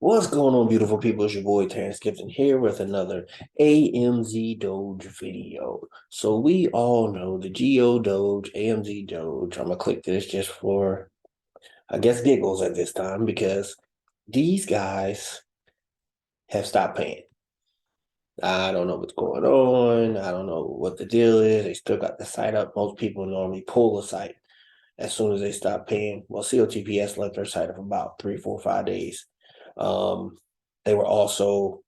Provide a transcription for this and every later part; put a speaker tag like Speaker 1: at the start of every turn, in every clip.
Speaker 1: What's going on, beautiful people? It's your boy Terrence Gibson here with another AMZDoge video. So we all know the Geo Doge, AMZ Doge. I'm gonna click this just for, I guess, giggles at this time because these guys have stopped paying. I don't know what's going on. I don't know what the deal is. They still got the site up. Most people normally pull the site as soon as they stop paying. Well, COTPS left their site up about 3, 4, 5 days. Um, they were also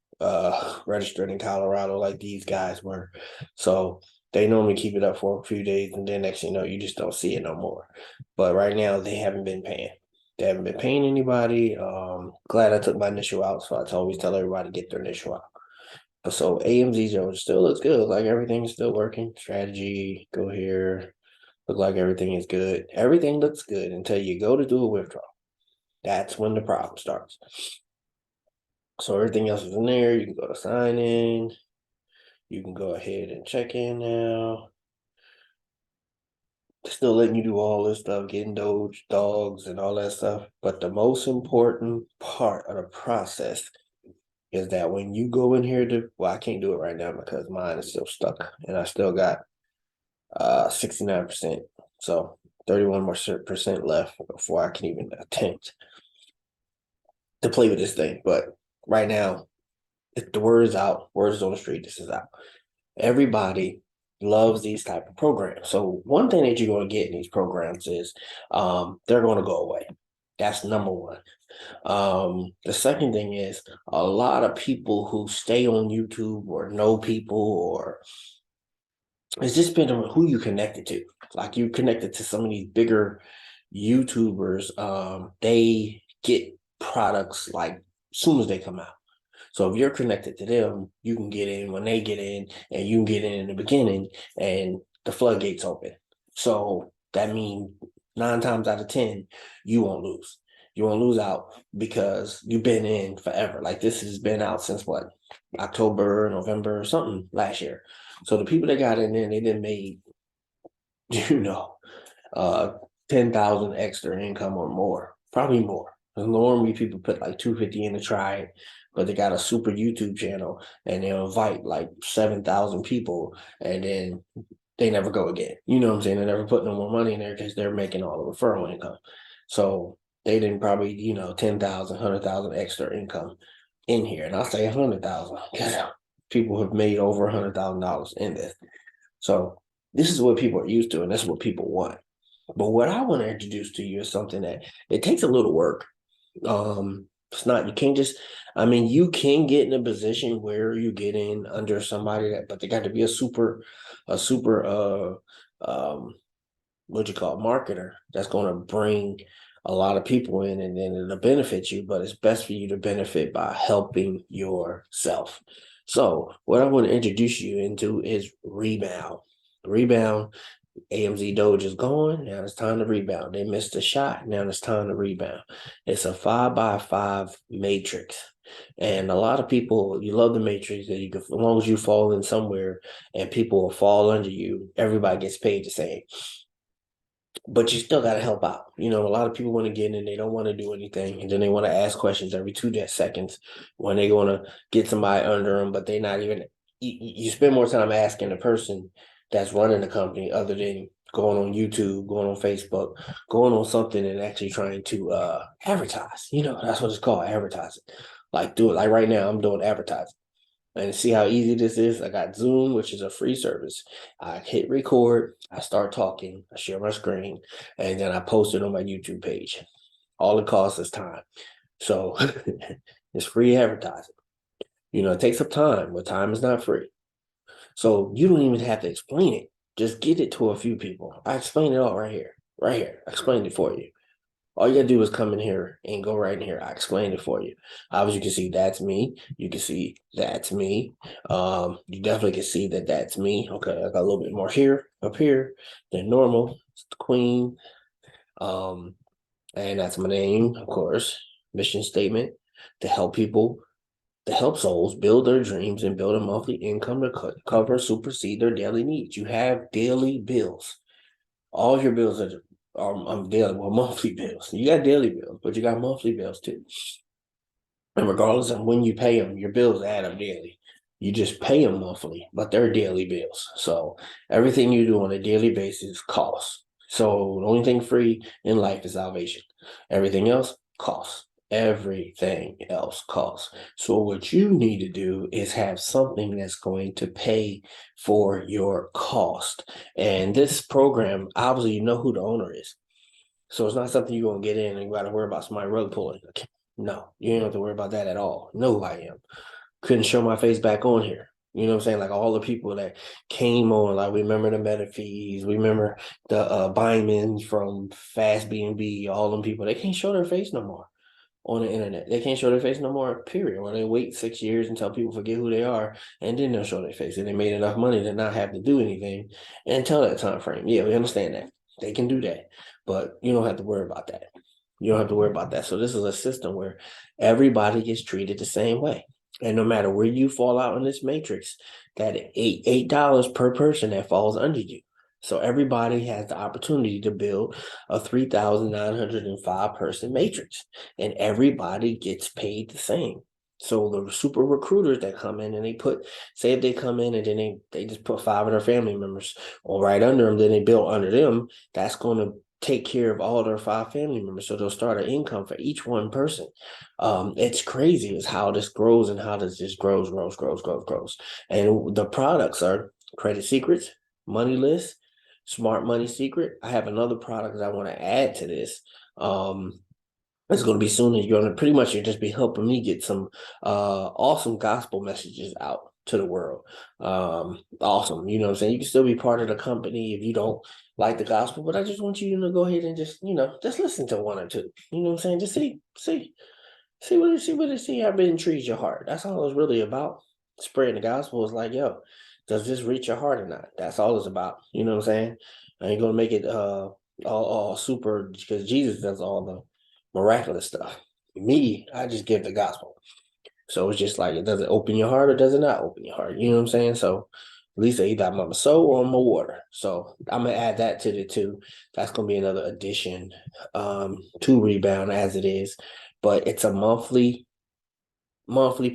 Speaker 1: registered in Colorado like these guys were. So they normally keep it up for a few days, and then next thing you know, you just don't see it no more. But right now, they haven't been paying. They haven't been paying anybody. Glad I took my initial out, so I always tell everybody to get their initial out. But so AMZ Joe still looks good. Like everything's still working. Strategy, go here. Look like everything is good. Everything looks good until you go to do a withdrawal. That's when the problem starts. So everything else is in there. You can go to sign in. You can go ahead and check in now. Still letting you do all this stuff, getting Doge, dogs, and all that stuff. But the most important part of the process is that when you go in here to, well, I can't do it right now because mine is still stuck and I still got 69%. So 31 more percent left before I can even attempt to play with this thing. But right now, if the word is out, word is on the street, this is out. Everybody loves these type of programs. So one thing that you're going to get in these programs is they're going to go away. That's number one. The second thing is a lot of people who stay on YouTube or know people or it's just been who you connected to. Like you connected to some of these bigger YouTubers. They get products like soon as they come out. So if you're connected to them, you can get in when they get in, and you can get in the beginning, and the floodgates open. So that means 9 times out of 10, you won't lose. You won't lose out because you've been in forever. Like this has been out since what, October, November, or something last year. So the people that got in there, they didn't made, you know, uh 10,000 extra income or more, probably more. Normally people put like 250 in to try it, but they got a super YouTube channel and they'll invite like 7,000 people and then they never go again. You know what I'm saying? They never put no more money in there because they're making all the referral income. So they didn't probably, 10,000, 100,000 extra income in here. And I'll say 100,000 because people have made over $100,000 in this. So this is what people are used to, and that's what people want. But what I want to introduce to you is something that it takes a little work. It's not, you can't just, I mean, you can get in a position where you get in under somebody that, but they got to be a super, what you call marketer that's going to bring a lot of people in and then it'll benefit you, but it's best for you to benefit by helping yourself. So what I want to introduce you into is Rebound. Rebound, AMZDoge is gone. Now it's time to rebound. They missed a shot. Now it's time to rebound. It's a 5x5 matrix. And a lot of people, you love the matrix that you can, as long as you fall in somewhere and people will fall under you, everybody gets paid the same. But you still got to help out. A lot of people want to get in, they don't want to do anything, and then they want to ask questions every 2 seconds when they want to get somebody under them, but they're not even. You spend more time asking the person that's running the company other than going on YouTube, going on Facebook, going on something and actually trying to advertise. That's what it's called, advertising. Like do it. Like right now, I'm doing advertising. And see how easy this is? I got Zoom, which is a free service. I hit record, I start talking, I share my screen, and then I post it on my YouTube page. All it costs is time. So it's free advertising. It takes up time, but time is not free. So you don't even have to explain it. Just get it to a few people. I explained it all right here. Right here. I explained it for you. All you gotta do is come in here and go right in here. I explained it for you. Obviously, you can see that's me. You can see that's me. You definitely can see that that's me. Okay, I got a little bit more here, up here than normal. It's the queen. Um, and that's my name, of course. Mission statement to help people, to help souls build their dreams and build a monthly income to cover, supersede their daily needs. You have daily bills. All your bills are daily, well, monthly bills. You got daily bills, but you got monthly bills too. And regardless of when you pay them, your bills add up daily. You just pay them monthly, but they're daily bills. So everything you do on a daily basis costs. So the only thing free in life is salvation. Everything else costs. Everything else costs. So what you need to do is have something that's going to pay for your cost. And this program, obviously, you know who the owner is. So it's not something you're gonna get in and you gotta worry about somebody rug pulling. No, you don't have to worry about that at all. Know who I am. Couldn't show my face back on here. You know what I'm saying? Like all the people that came on, like we remember the Metafees, we remember the Bymans from Fast B&B, all them people, they can't show their face no more on the internet. They can't show their face no more, period. Or they wait 6 years until people forget who they are, and then they'll show their face. And they made enough money to not have to do anything until that time frame. Yeah, we understand that. They can do that. But you don't have to worry about that. You don't have to worry about that. So this is a system where everybody gets treated the same way. And no matter where you fall out in this matrix, that $8 per person that falls under you. So everybody has the opportunity to build a 3,905 person matrix, and everybody gets paid the same. So the super recruiters that come in and they put, say if they come in and then they just put 5 of their family members or right under them, then they build under them, that's going to take care of all their 5 family members. So they'll start an income for each one person. It's crazy is how this grows and how this just grows. And the products are Credit Secrets, Money List, Smart Money Secret. I have another product that I want to add to this. It's going to be soon. You're going to pretty much just be helping me get some awesome gospel messages out to the world. Awesome. You know what I'm saying? You can still be part of the company if you don't like the gospel, but I just want you to go ahead and just, just listen to one or two. You know what I'm saying? Just see how it intrigues your heart. That's all it's really about. Spreading the gospel is like, yo, does this reach your heart or not? That's all it's about. You know what I'm saying? I ain't gonna make it all super because Jesus does all the miraculous stuff. Me, I just give the gospel. So it's just like, does it open your heart or does it not open your heart? You know what I'm saying? So at least either I'm on my soul or on my water. So I'm gonna add that to the two. That's gonna be another addition to Rebound as it is. But it's a monthly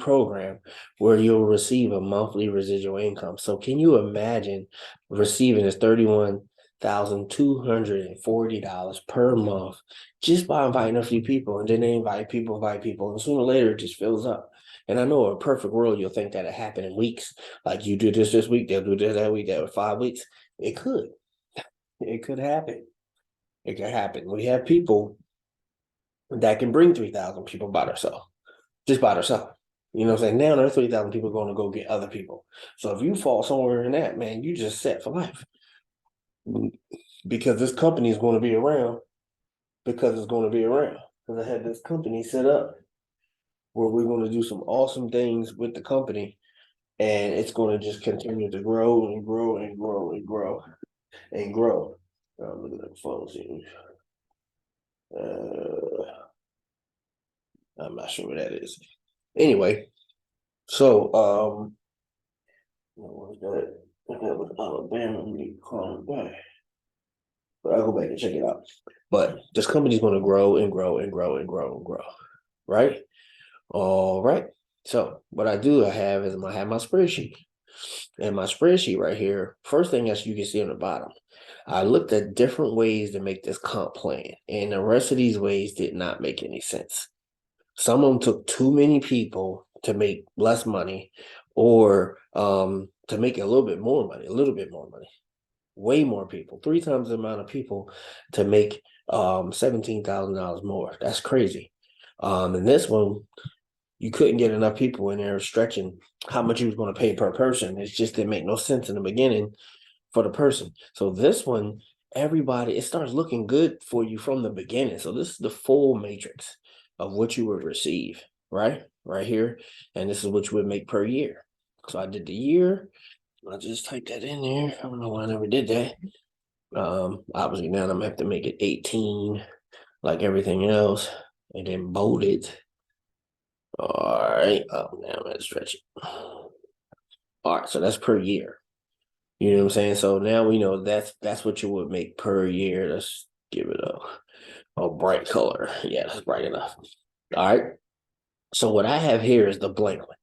Speaker 1: program where you'll receive a monthly residual income. So can you imagine receiving this $31,240 per month just by inviting a few people, and then they invite people, and sooner or later it just fills up. And I know in a perfect world you'll think that it happened in weeks. Like you do this week, they'll do this that week, that with 5 weeks. It could. It could happen. It could happen. We have people that can bring 3,000 people by themselves. Just by themselves. You know what I'm saying? Now there's 3,000 people going to go get other people. So if you fall somewhere in that, man, you just set for life. Because this company is going to be around because it's going to be around. Because I had this company set up where we're going to do some awesome things with the company, and it's going to just continue to grow and grow and grow and grow and grow. Look at that phone scene. I'm not sure what that is. Anyway, so what was that? That was Alabama. We need to call it back. But I'll go back and check it out. But this company's going to grow and grow and grow and grow and grow. Right? All right. So what I have is I have my spreadsheet. And my spreadsheet right here, first thing as you can see on the bottom, I looked at different ways to make this comp plan. And the rest of these ways did not make any sense. Some of them took too many people to make less money, or to make a little bit more money, way more people, 3 times the amount of people to make $17,000 more. That's crazy. And this one, you couldn't get enough people in there stretching how much you was going to pay per person. It just didn't make no sense in the beginning for the person. So this one, everybody, it starts looking good for you from the beginning. So this is the full matrix of what you would receive, right? Right here. And this is what you would make per year. So I did the year. I just typed that in there. I don't know why I never did that. Obviously now I'm gonna have to make it 18 like everything else and then bold it. All right. Oh, now I'm gonna stretch it. All right, so that's per year. You know what I'm saying? So now we know that's what you would make per year. Let's give it a bright color. Yeah, that's bright enough. All right. So what I have here is the blank one.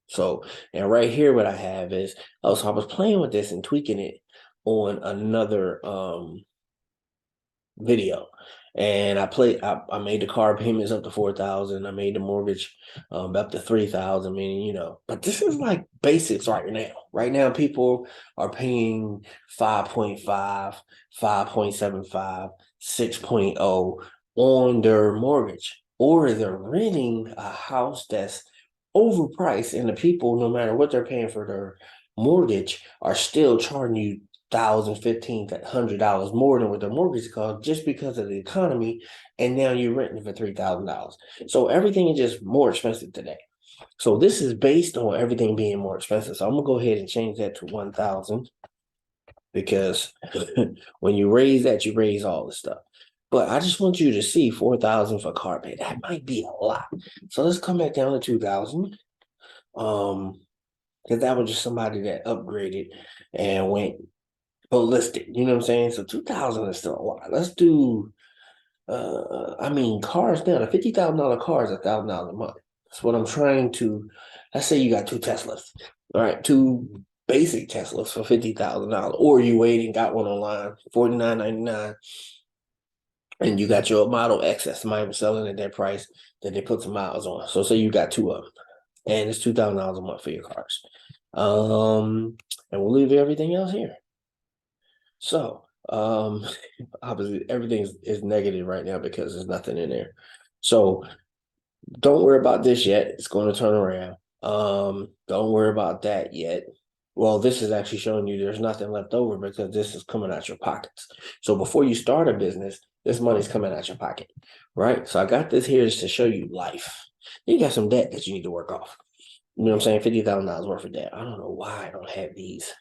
Speaker 1: So, and right here, what I have is, oh, so I was playing with this and tweaking it on another video. And I made the car payments up to 4,000. I made the mortgage up to 3,000, meaning, but this is like basics right now. Right now, people are paying 5.5, 5.75, 6.0 on their mortgage, or they're renting a house that's overpriced, and the people, no matter what they're paying for their mortgage, are still charging you $1,000, $1,500 more than what the mortgage cost just because of the economy, and now you're renting for $3,000. So everything is just more expensive today. So this is based on everything being more expensive. So I'm gonna go ahead and change that to 1,000 because when you raise that, you raise all the stuff. But I just want you to see 4,000 for car pay. That might be a lot. So let's come back down to 2,000. Because that was just somebody that upgraded and went ballistic. You know what I'm saying? So 2,000 is still a lot. Let's do. Cars now. The $50,000 car is $1,000 a month. That's what I'm trying to. Let's say you got two Teslas. All right, two basic Teslas for $50,000, or you wait and got one online, $49.99, and you got your Model X that somebody was selling at that price that they put some miles on. So say you got two of them, and it's $2,000 a month for your cars. And we'll leave everything else here. So, obviously everything is negative right now because there's nothing in there. So don't worry about this yet. It's going to turn around. Don't worry about that yet. Well, this is actually showing you there's nothing left over because this is coming out your pockets. So before you start a business, this money's coming out your pocket, right? So I got this here just to show you life. You got some debt that you need to work off. You know what I'm saying? $50,000 worth of debt. I don't know why I don't have these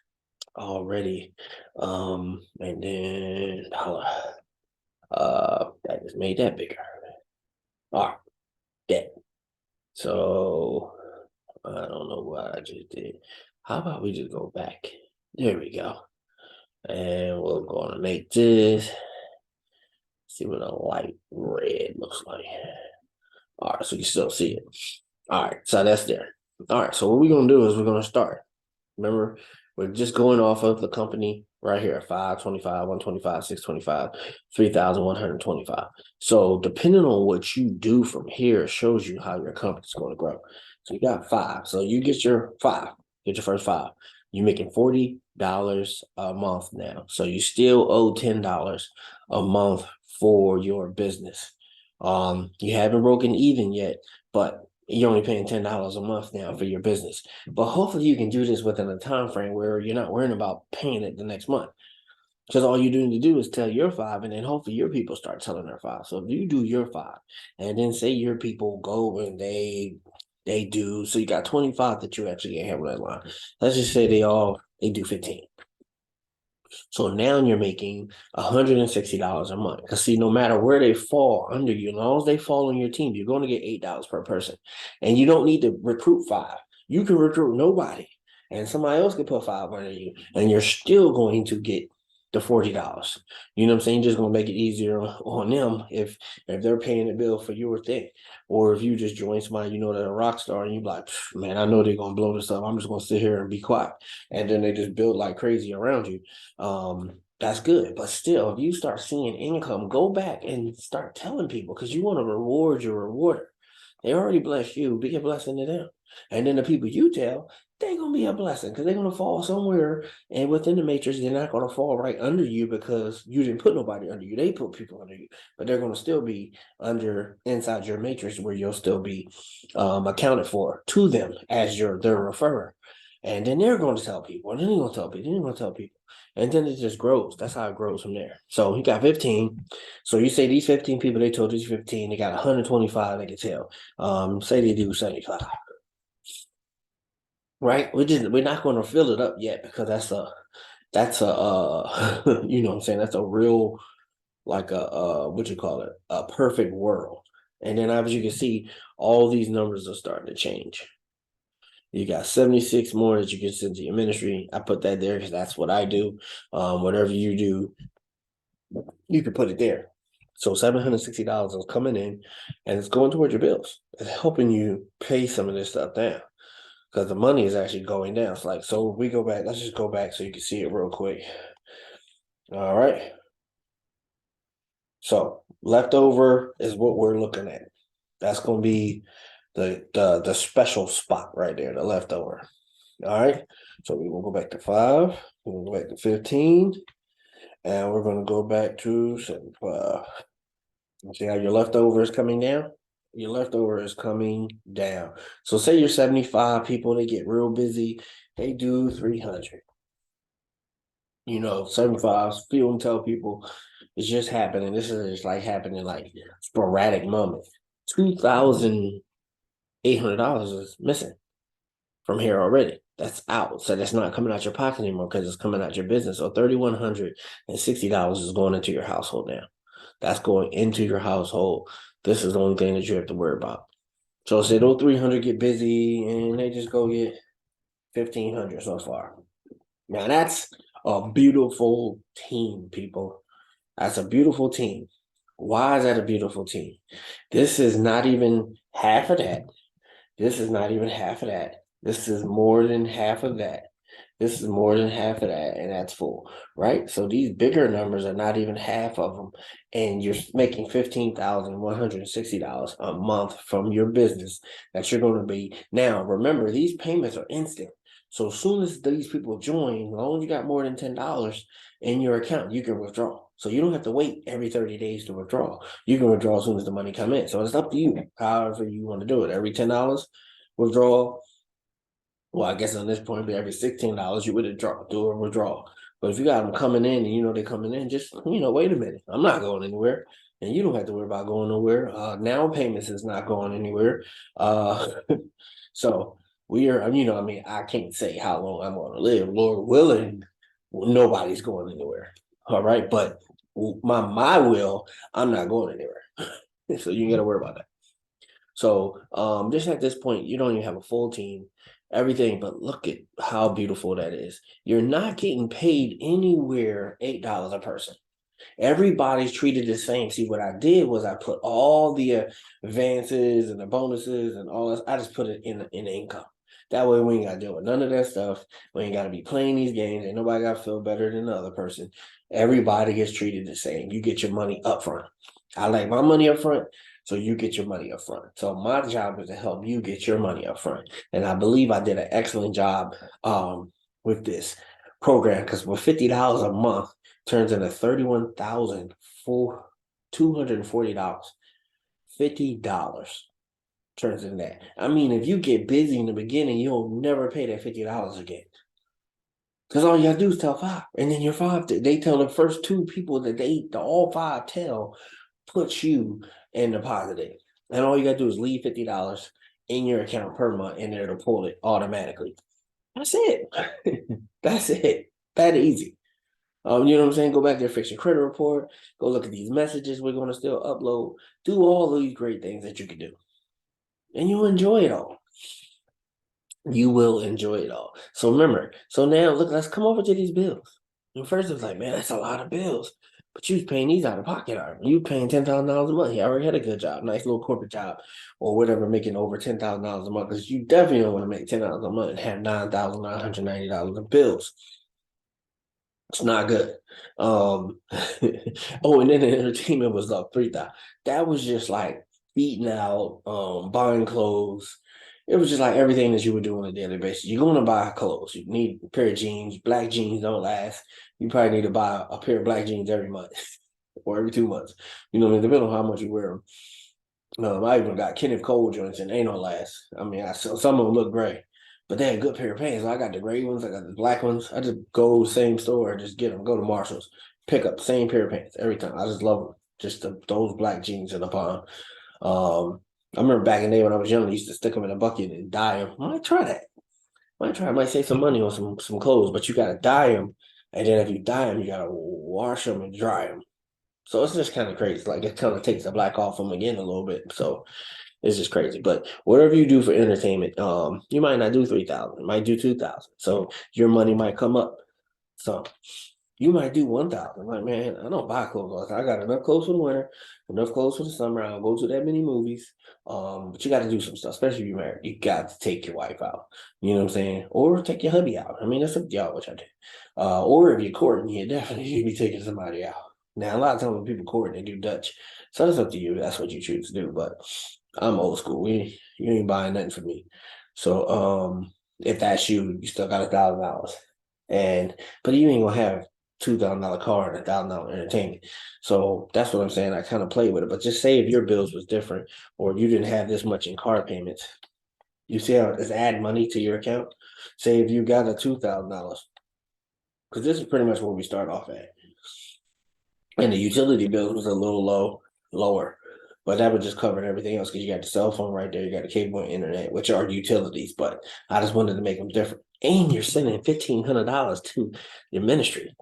Speaker 1: already. And then I just made that bigger. All right, that. So I don't know what I just did. How about we just go back? There we go. And we're gonna make this. See what a light red looks like. All right, so you still see it. All right, so that's there. All right, so what we're gonna do is we're gonna start. Remember, we're just going off of the company right here, 525, 125, 625, 3,125. So depending on what you do from here, shows you how your company's going to grow. So you got five. So you get your five, get your first five. You're making $40 a month now. So you still owe $10 a month for your business. You haven't broken even yet, but you're only paying $10 a month now for your business. But hopefully you can do this within a time frame where you're not worrying about paying it the next month. Because all you need to do is tell your five, and then hopefully your people start telling their five. So if you do your five, and then say your people go and they do, so you got 25 that you actually have on that line. Let's just say they do 15. So now you're making $160 a month. Because see, no matter where they fall under you, as long as they fall on your team, you're going to get $8 per person. And you don't need to recruit five. You can recruit nobody. And somebody else can put five under you. And you're still going to get the $40. You know what I'm saying? You're just gonna make it easier on them if they're paying the bill for your thing. Or if you just join somebody you know that a rock star and you like, man, I know they're gonna blow this up. I'm just gonna sit here and be quiet. And then they just build like crazy around you. That's good. But still, if you start seeing income, go back and start telling people because you want to reward your rewarder. They already bless you, be a blessing to them. And then the people you tell, they're gonna be a blessing because they're gonna fall somewhere and within the matrix, they're not gonna fall right under you because you didn't put nobody under you. They put people under you, but they're gonna still be under inside your matrix where you'll still be accounted for to them as their referrer. And then they're going to tell people, and then they're going to tell people, then they're going to tell people. And then it just grows. That's how it grows from there. So you got 15. So you say these 15 people, they told these 15, they got 125 they can tell. Say they do 75. Right? We're not going to fill it up yet because that's a you know what I'm saying? That's a real like a what you call it, a perfect world. And then as you can see, all these numbers are starting to change. You got 76 more that you can send to your ministry. I put that there because that's what I do. Whatever you do, you can put it there. So $760 is coming in and it's going towards your bills. is helping you pay some of this stuff down because the money is actually going down. It's like, so we go back, let's just go back so you can see it real quick. All right. So leftover is what we're looking at. That's going to be the special spot right there, the leftover. All right. So we will go back to 5. We'll go back to 15. And we're going to go back to 75. See how your leftover is coming down? Your leftover is coming down. So say you're 75 people, they get real busy. They do 300. 75, feel and tell people it's just happening. This is just like happening like sporadic moments. $2,800 is missing from here already. That's out. So that's not coming out your pocket anymore because it's coming out your business. So $3,160 is going into your household now. That's going into your household. This is the only thing that you have to worry about. So say those 300 get busy and they just go get 1,500 so far. Now that's a beautiful team, people. That's a beautiful team. Why is that a beautiful team? This is not even half of that. This is not even half of that. This is more than half of that. This is more than half of that, and that's full, right? So these bigger numbers are not even half of them, and you're making $15,160 a month from your business that you're going to be. Now, remember, these payments are instant. So as soon as these people join, as long as you got more than $10 in your account, you can withdraw. So you don't have to wait every 30 days to withdraw. You can withdraw as soon as the money come in. So it's up to you, however you want to do it. Every $10 withdraw. Well, I guess on this point, every $16 you would do a withdrawal. But if you got them coming in and they're coming in, just wait a minute. I'm not going anywhere, and you don't have to worry about going nowhere. Now payments is not going anywhere. So we are. I can't say how long I'm going to live. Lord willing, nobody's going anywhere. All right, but my will, I'm not going anywhere. So you ain't got to worry about that. So just at this point, you don't even have a full team, everything, but look at how beautiful that is. You're not getting paid anywhere $8 a person. Everybody's treated the same. See, what I did was I put all the advances and the bonuses and all this, I just put it in income. That way we ain't got to deal with none of that stuff. We ain't got to be playing these games. And nobody got to feel better than the other person. Everybody gets treated the same. You get your money up front. I like my money up front, so you get your money up front. So my job is to help you get your money up front. And I believe I did an excellent job with this program because with $50 a month turns into $31,240. $50 turns into that. I mean, if you get busy in the beginning, you'll never pay that $50 again. Because all you gotta do is tell 5. And then your 5, they tell the first 2 people that all 5 tell, puts you in the positive. And all you gotta do is leave $50 in your account per month and it'll pull it automatically. That's it. That's it. That easy. You know what I'm saying? Go back there, fix your credit report, go look at these messages we're gonna still upload, do all these great things that you can do. And you'll enjoy it all. You will enjoy it all. So remember, so now look, let's come over to these bills. And first it was like, man, that's a lot of bills. But you was paying these out of pocket, aren't you? You paying $10,000 a month. You already had a good job, nice little corporate job, or whatever, making over $10,000 a month. Because you definitely don't want to make $10,000 a month and have $9,990 in bills. It's not good. Oh, and then the entertainment was up 3,000. That was just like eating out, buying clothes. It was just like everything that you would do on a daily basis. You're going to buy clothes. You need a pair of jeans. Black jeans don't last. You probably need to buy a pair of black jeans every month or every 2 months. Depending on how much you wear them. I even got Kenneth Cole joints and they don't last. I mean, some of them look great. But they had a good pair of pants. So I got the gray ones. I got the black ones. I just go same store and just get them. Go to Marshall's, pick up the same pair of pants every time. I just love them. Just those black jeans in the palm. I remember back in the day when I was young, I used to stick them in a bucket and dye them. I might try that. I might save some money on some clothes, but you got to dye them. And then if you dye them, you got to wash them and dry them. So it's just kind of crazy. Like it kind of takes the black off them again a little bit. So it's just crazy. But whatever you do for entertainment, you might not do 3,000, you might do 2,000. So your money might come up. So You might do 1,000. Like, man, I don't buy clothes all the time. I got enough clothes for the winter, enough clothes for the summer. I don't go to that many movies. But you got to do some stuff, especially if you're married. You got to take your wife out. You know what I'm saying? Or take your hubby out. I mean, that's up to y'all, which I do. Or if you're courting, you definitely should be taking somebody out. Now, a lot of times when people court, they do Dutch. So that's up to you. That's what you choose to do. But I'm old school. You ain't buying nothing for me. So if that's you, you still got $1,000. And but you ain't gonna have $2,000 car and $1,000 entertainment. So that's what I'm saying. I kind of play with it. But just say if your bills was different or you didn't have this much in car payments, you see how it's add money to your account? Say if you got a $2,000, because this is pretty much where we start off at. And the utility bill was a little lower. But that would just cover everything else because you got the cell phone right there, you got the cable and internet, which are utilities. But I just wanted to make them different. And you're sending $1,500 to your ministry.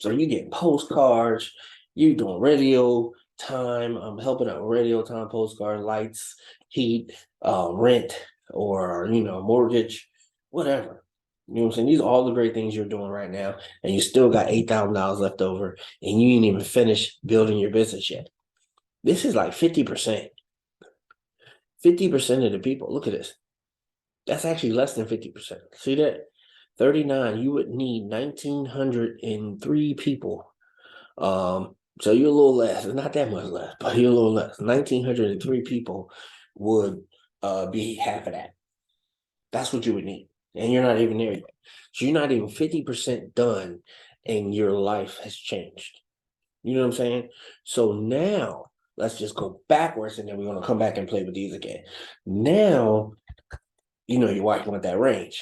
Speaker 1: So you get postcards, you doing radio time. I'm helping out with radio time, postcard, lights, heat, rent, or mortgage, whatever. You know what I'm saying? These are all the great things you're doing right now, and you still got $8,000 left over, and you ain't even finished building your business yet. This is like 50%. 50% of the people. Look at this. That's actually less than 50%. See that? 39. You would need 1,903 people. So you're a little less. It's not that much less, but you're a little less. 1,903 people would be half of that. That's what you would need. And you're not even there yet. So you're not even 50% done and your life has changed. You know what I'm saying? So now let's just go backwards and then we're going to come back and play with these again. Now, you're working with that range.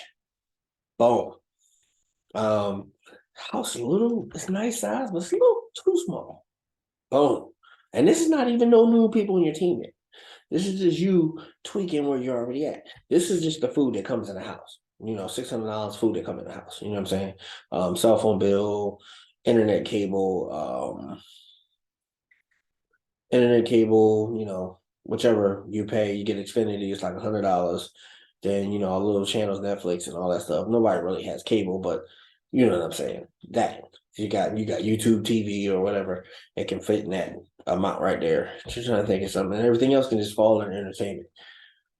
Speaker 1: Boom. House a little, it's nice size, but it's a little too small. Boom. And this is not even no new people in your team yet. This is just you tweaking where you're already at. This is just the food that comes in the house. $600 food that come in the house. You know what I'm saying? Cell phone bill, internet cable, whichever you pay, you get Xfinity, it's like $100. Then, all the little channels, Netflix and all that stuff. Nobody really has cable, but you know what I'm saying. That you got YouTube TV or whatever, it can fit in that amount right there. Just trying to think of something. And everything else can just fall in entertainment.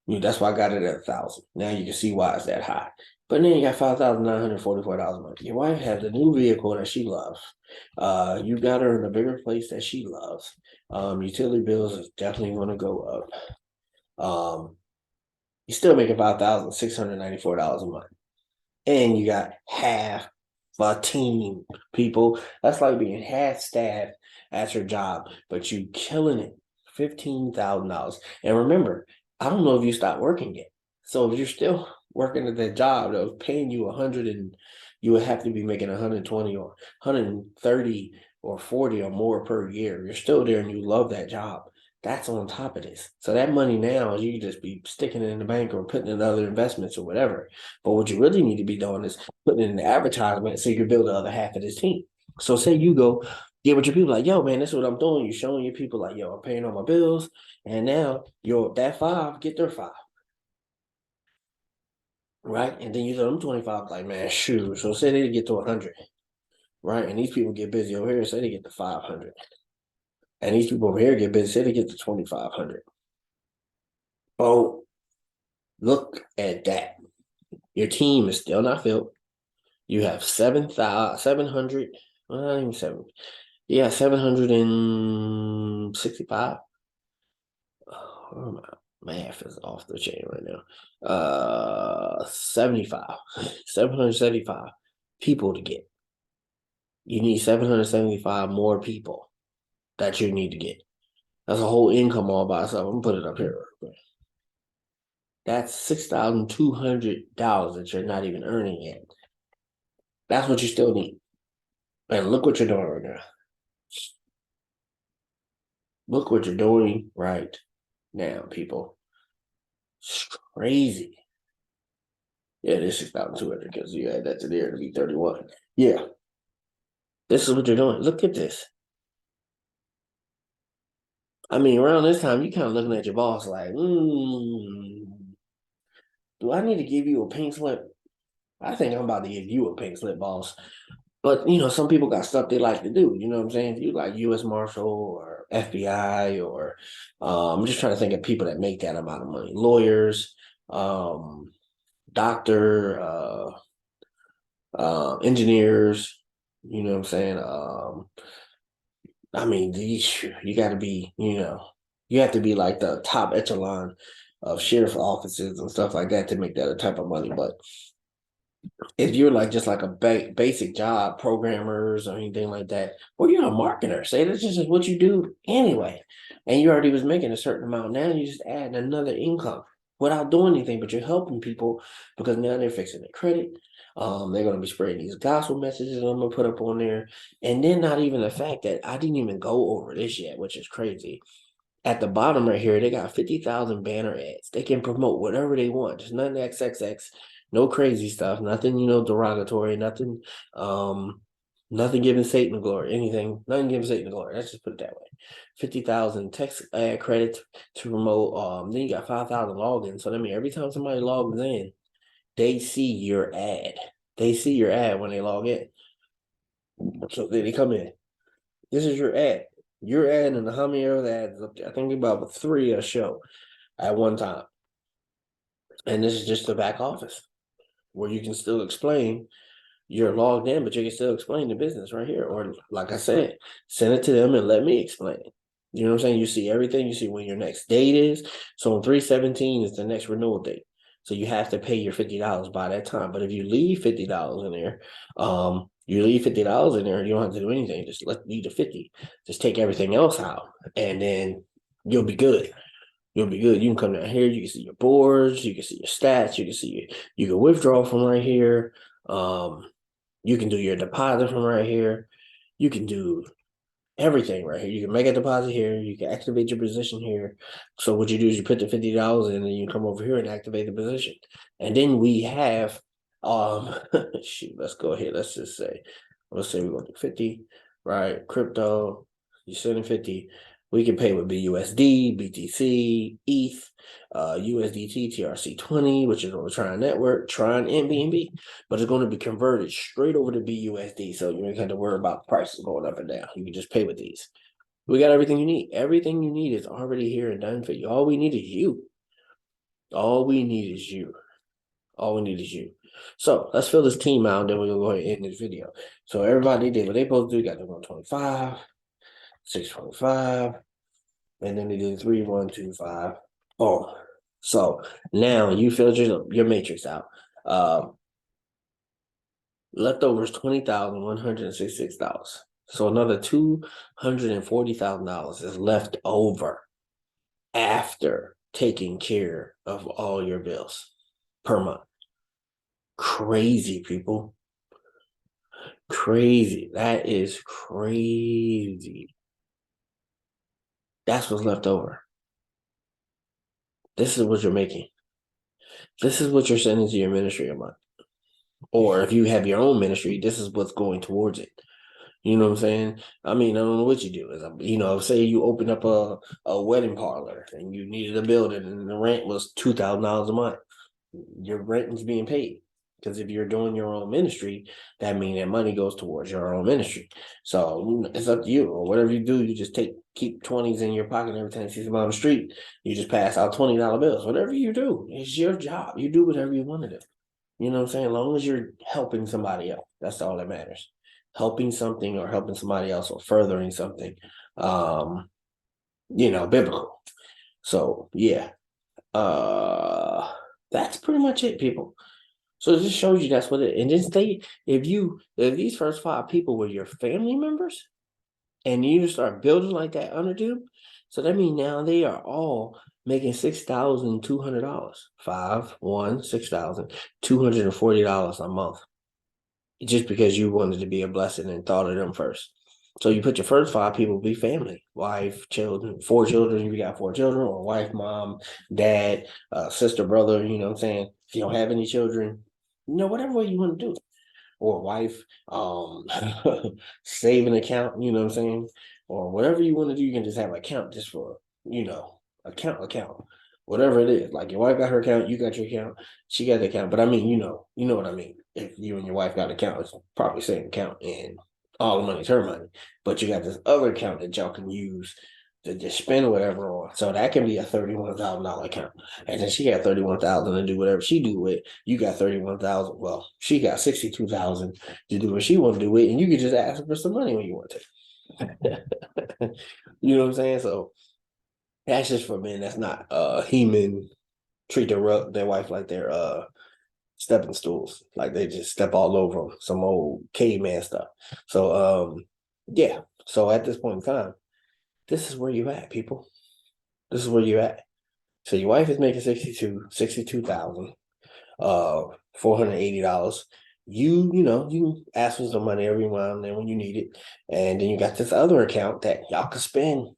Speaker 1: That's why I got it at 1,000. Now you can see why it's that high. But then you got $5,944 a month. Your wife has a new vehicle that she loves. You got her in a bigger place that she loves. Utility bills is definitely going to go up. You're still making $5,694 a month, and you got half a team, people. That's like being half staff at your job, but you killing it. $15,000. And remember, I don't know if you stopped working yet. So if you're still working at that job that was paying you 100 and you would have to be making 120 or 130 or 40 or more per year. You're still there and you love that job. That's on top of this. So that money now, you can just be sticking it in the bank or putting it in other investments or whatever. But what you really need to be doing is putting it in the advertisement so you can build the other half of this team. So say you go get with your people like, yo, man, this is what I'm doing. You're showing your people like, yo, I'm paying all my bills. And now that five, get their five. Right. And then you tell them 25, like, man, shoot. So say they get to 100. Right. And these people get busy over here, say they get to 500. And these people over here get busy, say they get to 2,500. Oh, look at that. Your team is still not filled. You have 7,700, well, not even seven. Yeah, 765. Oh, my math is off the chain right now. 75, 775 people to get. You need 775 more people that you need to get. That's a whole income all by itself. I'm gonna put it up here. That's $6,200 that you're not even earning yet. That's what you still need. And look what you're doing right now. Look what you're doing right now, people. It's crazy. Yeah, it is 6,200 because you add that to there to be 31. Yeah. This is what you're doing. Look at this. I mean, around this time, you kind of looking at your boss like, do I need to give you a pink slip? I think I'm about to give you a pink slip, boss. But some people got stuff they like to do. You know what I'm saying? If you like U.S. Marshal or FBI or I'm just trying to think of people that make that amount of money. Lawyers, um, doctor, engineers. You know what I'm saying? I mean, you got to be, you have to be like the top echelon of sheriff offices and stuff like that to make that a type of money. But if you're like just like a basic job, programmers or anything like that, or you're a marketer, say that's just what you do anyway, and you already was making a certain amount. Now you just add another income without doing anything, but you're helping people because now they're fixing their credit. They're going to be spreading these gospel messages I'm going to put up on there. And then not even the fact that I didn't even go over this yet, which is crazy. At the bottom right here, they got 50,000 banner ads. They can promote whatever they want. There's nothing XXX, no crazy stuff, nothing, derogatory, um, nothing giving Satan glory, anything, nothing giving Satan glory. Let's just put it that way. 50,000 text ad credits to promote. Then you got 5,000 logins. So that means every time somebody logs in, they see your ad. They see your ad when they log in. So then they come in. This is your ad. Your ad and how many other ads up there? I think about three a show at one time. And this is just the back office where you can still explain you're logged in, but you can still explain the business right here. Or like I said, send it to them and let me explain it. You know what I'm saying? You see everything. You see when your next date is. So on 3/17 is the next renewal date. So you have to pay your $50 by that time. But if you leave $50 in there, you leave $50 in there, you don't have to do anything. Just leave the 50. Just take everything else out, and then you'll be good. You'll be good. You can come down here. You can see your boards. You can see your stats. You can see you can withdraw from right here. Um, you can do your deposit from right here. You can do everything right here. You can make a deposit here. You can activate your position here. So what you do is you put the $50 in, and you come over here and activate the position. And then we have shoot. Let's go ahead. Let's say we're going to do 50, right? Crypto. You send in 50. We can pay with BUSD, BTC, ETH, USDT, TRC20, which is on the Tron network, Tron and BNB, but it's going to be converted straight over to BUSD. So you don't have to worry about prices going up and down. You can just pay with these. We got everything you need. Everything you need is already here and done for you. All we need is you. All we need is you. All we need is you. So let's fill this team out, and then we're going to go ahead and end this video. So everybody did what they supposed to do. Got the 125, 625, and then they did 3, 1, 2, 5. Oh, so now you filled your matrix out. Leftovers $20,166. So another $240,000 is left over after taking care of all your bills per month. Crazy, people. Crazy. That is crazy. That's what's left over. This is what you're making. This is what you're sending to your ministry a month. Or if you have your own ministry, this is what's going towards it. You know what I'm saying? I mean, I don't know what you do. Say you open up a wedding parlor and you needed a building and the rent was $2,000 a month. Your rent is being paid. Because if you're doing your own ministry, that means that money goes towards your own ministry. So it's up to you. Or whatever you do, you just keep 20s in your pocket every time you see somebody on the street. You just pass out $20 bills. Whatever you do, it's your job. You do whatever you want to do. You know what I'm saying? As long as you're helping somebody else, that's all that matters. Helping something or helping somebody else or furthering something, biblical. So yeah, that's pretty much it, people. So it just shows you that's what it. And just if these first 5 people were your family members, and you start building like that under them, so that means now they are all making $6,200. 5, 1, $6,240 a month. Just because you wanted to be a blessing and thought of them first. So you put your first 5 people be family, wife, children, 4 children. You got 4 children, or wife, mom, dad, sister, brother. You know what I'm saying? If you don't have any children, whatever way you want to do it. Or wife, saving account. You know what I'm saying? Or whatever you want to do, you can just have an account just for account. whatever it is. Like your wife got her account, you got your account, she got the account. But I mean, you know what I mean. If you and your wife got an account, it's probably the same account, and all the money's her money. But you got this other account that y'all can use to just spend whatever on. So that can be a $31,000 account. And then she got 31,000 to do whatever she do with. You got 31,000. Well, she got 62,000 to do what she want to do with, and you can just ask her for some money when you want to. You know what I'm saying? So that's just for men. That's not human treat their wife like they're stepping stools. Like they just step all over them. Some old caveman stuff. So yeah. So at this point in time, this is where you at, people. This is where you at. So your wife is making 62,000, uh, $480. You know, you ask for some money every now and then when you need it. And then you got this other account that y'all can spend,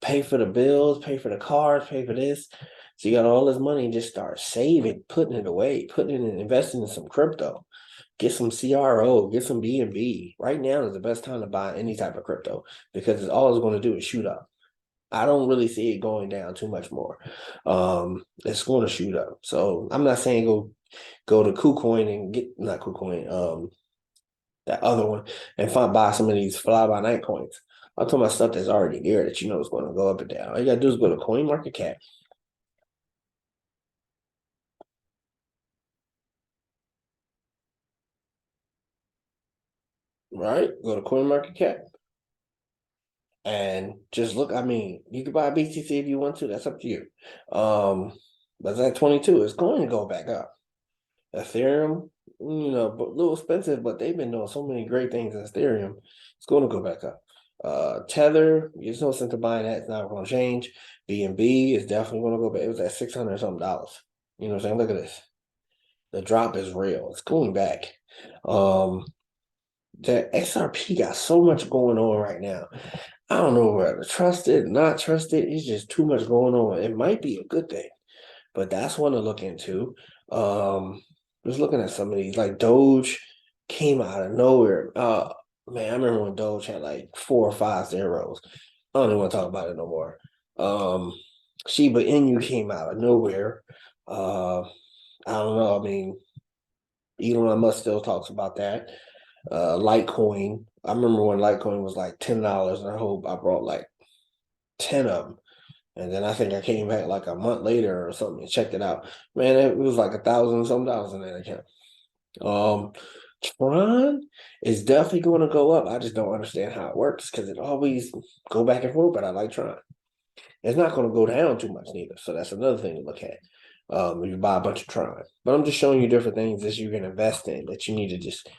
Speaker 1: pay for the bills, pay for the cars, pay for this. So you got all this money and just start saving, putting it away, putting it in, investing in some crypto. Get some CRO, get some BNB. Right now is the best time to buy any type of crypto because it's all it's going to do is shoot up. I don't really see it going down too much more. It's going to shoot up. So I'm not saying go to KuCoin and get not KuCoin, that other one and buy some of these fly by night coins. I'm talking about stuff that's already there that you know is going to go up and down. All you gotta do is go to CoinMarketCap, right? Go to CoinMarketCap and just look. I mean, you can buy BTC if you want to. That's up to you. But it's at 22. It's going to go back up. Ethereum, but a little expensive, but they've been doing so many great things in Ethereum. It's going to go back up. Tether, there's no sense to buying that. It's not going to change. BNB is definitely going to go back. It was at $600 something dollars. You know what I'm saying? Look at this. The drop is real. It's going back. The XRP got so much going on right now. I don't know whether to trust it, not trust it. It's just too much going on. It might be a good thing, but that's one to look into. Just looking at some of these, like Doge came out of nowhere. Man, I remember when Doge had like 4 or 5 zeros. I don't even want to talk about it no more. Shiba Inu came out of nowhere. I don't know. I mean, Elon Musk still talks about that. Litecoin. I remember when Litecoin was like $10, and I hope I brought like 10 of them. And then I think I came back like a month later or something and checked it out. Man, it was like 1,000 some dollars in that account. Um, Tron is definitely going to go up. I just don't understand how it works because it always go back and forth. But I like Tron. It's not going to go down too much neither. So that's another thing to look at. If you buy a bunch of Tron, but I'm just showing you different things that you can invest in that you need to just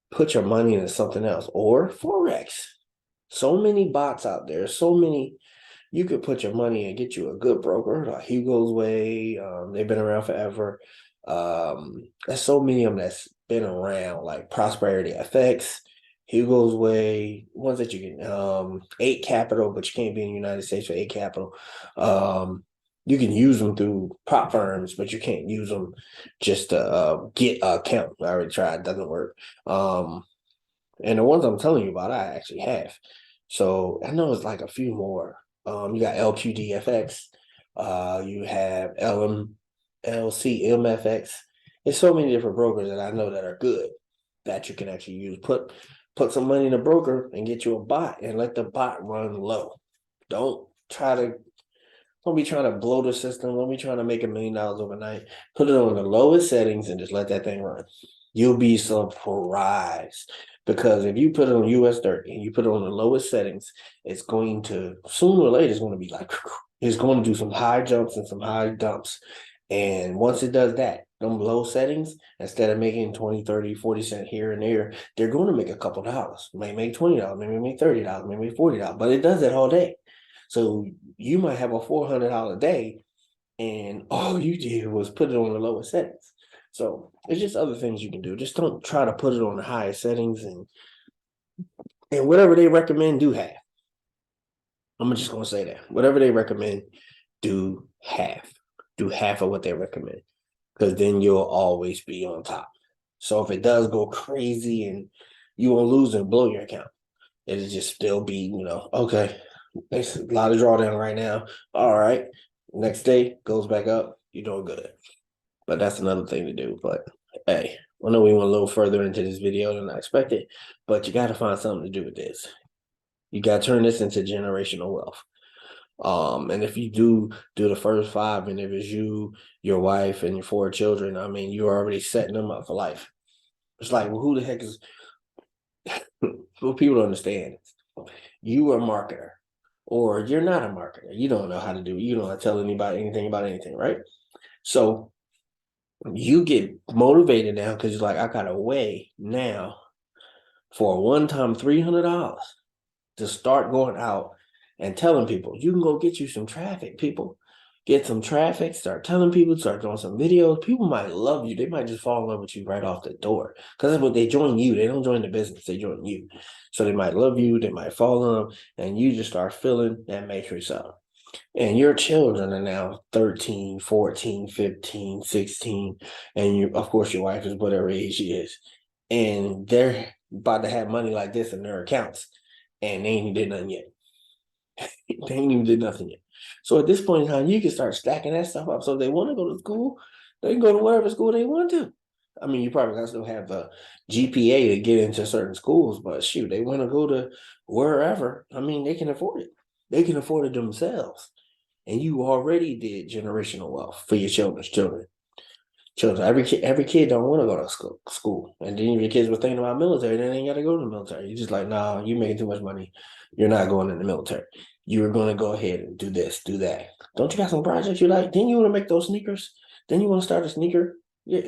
Speaker 1: put your money into something else or Forex. So many bots out there. So many you could put your money and get you a good broker, like Hugo's Way. They've been around forever. There's so many of them that's been around, like Prosperity FX, Hugo's Way, ones that you can, 8 Capital, but you can't be in the United States for 8 Capital. You can use them through prop firms, but you can't use them just to get a account. I already tried, it doesn't work. And the ones I'm telling you about, I actually have. So I know it's like a few more. You got LQDFX, you have LMFX. There's so many different brokers that I know that are good that you can actually use. Put some money in a broker and get you a bot and let the bot run low. Don't try to don't be trying to blow the system. Don't be trying to make $1 million overnight. Put it on the lowest settings and just let that thing run. You'll be surprised. Because if you put it on US 30 and you put it on the lowest settings, it's going to, sooner or later, it's going to be like, it's going to do some high jumps and some high dumps. And once it does that, them low settings, instead of making 20, 30, 40 cents here and there, they're going to make a couple dollars. May make $20, maybe make $30, maybe $40. But it does that all day. So you might have a $400 day, and all you did was put it on the lowest settings. So it's just other things you can do. Just don't try to put it on the highest settings, and whatever they recommend, do half. I'm just gonna say that whatever they recommend, do half. Do half of what they recommend, because then you'll always be on top. So if it does go crazy and you won't lose and blow your account, it'll just still be, okay. There's a lot of drawdown right now. All right. Next day goes back up, you're doing good. But that's another thing to do. But hey, I know we went a little further into this video than I expected, but you got to find something to do with this. You got to turn this into generational wealth. And if you do the first five, and if it's you, your wife, and your four children, I mean, you're already setting them up for life. It's like, well, who the heck is? What people don't understand is you are a marketer, or you're not a marketer. You don't know how to do. You don't know how to tell anybody anything about anything, right? So you get motivated now because you're like, I got a way now for a one-time $300 to start going out and telling people. You can go get you some traffic, people. Get some traffic, start telling people, start doing some videos. People might love you. They might just fall in love with you right off the door. Because that's what they join you. They don't join the business, they join you. So they might love you, they might fall in love, and you just start filling that matrix up. And your children are now 13, 14, 15, 16. And you, of course, your wife is whatever age she is. And they're about to have money like this in their accounts. And they ain't did nothing yet. They ain't even did nothing yet. So at this point in time, you can start stacking that stuff up. So if they want to go to school, they can go to whatever school they want to. I mean, you probably got to still have the GPA to get into certain schools, but shoot, they want to go to wherever. I mean, they can afford it. They can afford it themselves. And you already did generational wealth for your children's children. Children, every kid don't want to go to school. And then if your kids were thinking about military, then they ain't got to go to the military. You're just like, nah, you making too much money. You're not going in the military. You're going to go ahead and do this, do that. Don't you got some projects you like? Then you want to make those sneakers? Then you want to start a sneaker? Yeah.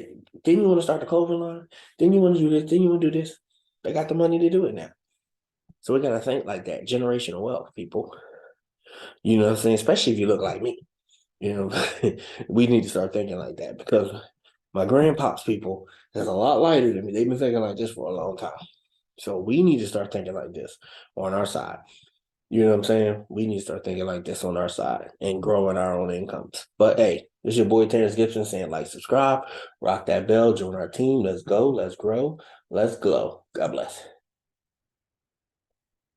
Speaker 1: Then you want to start the clothing line? Then you want to do this? Then you want to do this? They got the money to do it now. So we got to think like that. Generational wealth, people. You know what I'm saying? Especially if you look like me. You know, we need to start thinking like that because my grandpa's people is a lot lighter than me. They've been thinking like this for a long time. So we need to start thinking like this on our side. You know what I'm saying? We need to start thinking like this on our side and growing our own incomes. But hey, this is your boy Terrence Gibson saying like, subscribe, rock that bell, join our team. Let's go, let's grow, let's glow. God bless.